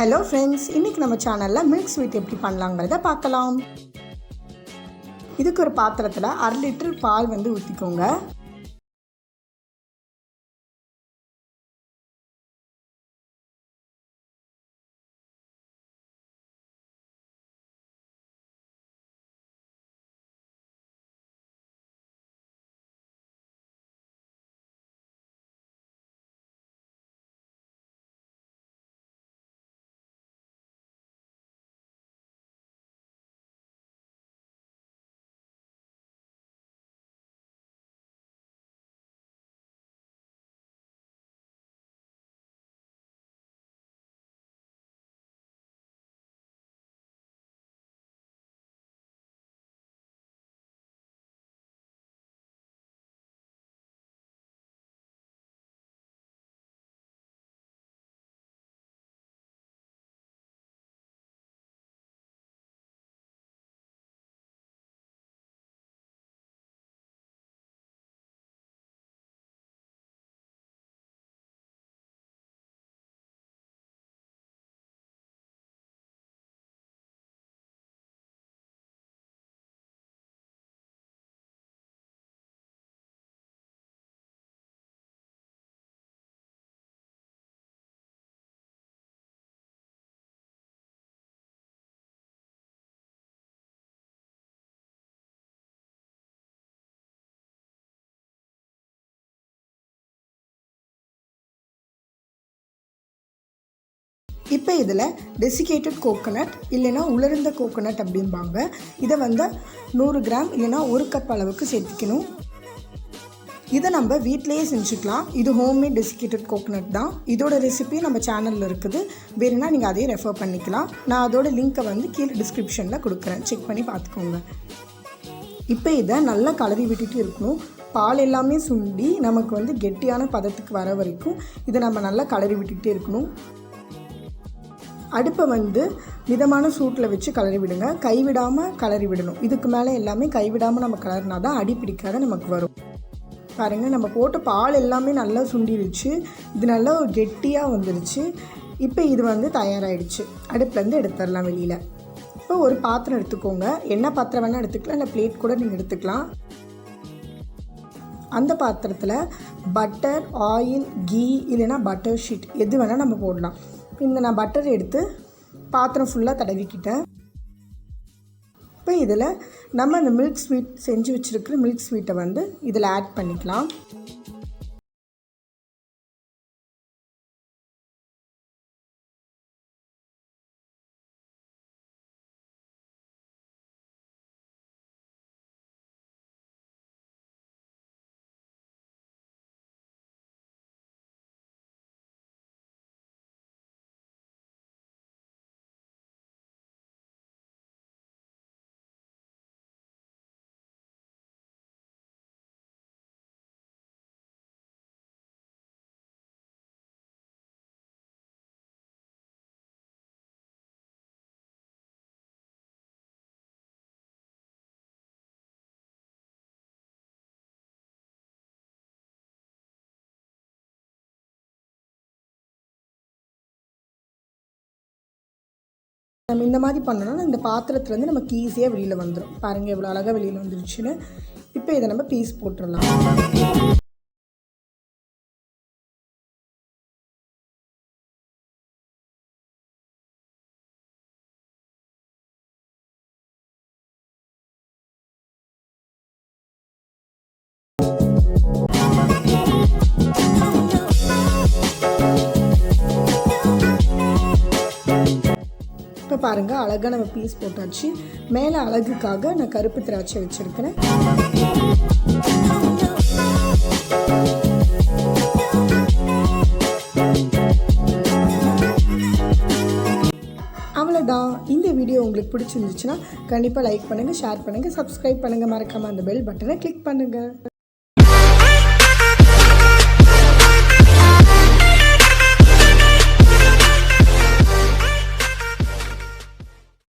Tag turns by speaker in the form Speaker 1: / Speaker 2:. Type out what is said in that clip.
Speaker 1: Hello friends, இன்றைக்கி நம்ம சேனலில் மில்க் ஸ்வீட் எப்படி பண்ணலாங்கிறத பார்க்கலாம். இதுக்கு ஒரு பாத்திரத்தில் 1/2 லிட்டர் பால் ஊற்றிக்கோங்க. இப்போ இதில் டெசிகேட்டட் கோகோனட் இல்லைனா உலர்ந்த கோகோனட் அப்படிம்பாங்க. இதை 100 கிராம் இல்லைனா 1 கப் அளவுக்கு சேர்த்துக்கணும். இதை நம்ம வீட்டிலையே செஞ்சுக்கலாம். இது ஹோம்மேட் டெசிகேட்டட் கோகோனட் தான். இதோட ரெசிபி நம்ம சேனலில் இருக்குது. வேணும்னா நீங்கள் அதையும் ரெஃபர் பண்ணிக்கலாம். நான் அதோட லிங்க்கை கீழே டிஸ்கிரிப்ஷனில் கொடுக்குறேன், செக் பண்ணி பார்த்துக்கோங்க. இப்போ இதை நல்லா கலரி விட்டுட்டு இருக்கணும். பால் எல்லாமே சுண்டி நமக்கு கெட்டியான பதத்துக்கு வர வரைக்கும் இதை நம்ம நல்லா கலரி விட்டுக்கிட்டே இருக்கணும். அடுப்பை மிதமான சூட்டில் வச்சு கலரி விடுங்க. கைவிடாமல் கலரி விடணும். இதுக்கு மேலே எல்லாமே கைவிடாமல் நம்ம கலரினா தான் அடி பிடிக்காத நமக்கு வரும். பாருங்கள், நம்ம போட்ட பால் எல்லாமே நல்லா சுண்டிருச்சு. இது நல்லா கெட்டியாக வந்துருச்சு. இப்போ இது தயாராகிடுச்சு. அடுப்புலேருந்து எடுத்துடலாம் வெளியில். இப்போ ஒரு பாத்திரம் எடுத்துக்கோங்க. என்ன பாத்திரம் வேணால் எடுத்துக்கலாம், இல்லை பிளேட் கூட நீங்கள் எடுத்துக்கலாம். அந்த பாத்திரத்தில் பட்டர், ஆயில், கீ இல்லைனா பட்டர் ஷீட் எது வேணால் நம்ம போடலாம். நான் பட்டர் எடுத்து பாத்திரம் ஃபுல்லாக தடவிக்கிட்டேன். இப்போ இதில் நம்ம அந்த மில்க் ஸ்வீட் செஞ்சு வச்சுருக்கிற மில்க் ஸ்வீட்டை இதில் ஆட் பண்ணிக்கலாம். நம்ம இந்த மாதிரி பண்ணோன்னா இந்த பாத்திரத்துலேருந்து நமக்கு ஈஸியாக வெளியில் வந்துடும். பாருங்கள் எவ்வளோ அழகாக வெளியில் வந்துருச்சுன்னு. இப்போ இதை நம்ம பீஸ் போட்டுடலாம். இப்போ பாருங்கள், அழகாக நம்ம பீஸ் போட்டாச்சு. மேலே அழகுக்காக நான் கருப்பு திராட்சை வச்சுருக்கிறேன். அவ்வளோதான். இந்த வீடியோ உங்களுக்கு பிடிச்சிருந்துச்சுன்னா கண்டிப்பாக லைக் பண்ணுங்கள், ஷேர் பண்ணுங்கள், சப்ஸ்கிரைப் பண்ணுங்கள். மறக்காமல் அந்த பெல் பட்டனை கிளிக் பண்ணுங்கள்.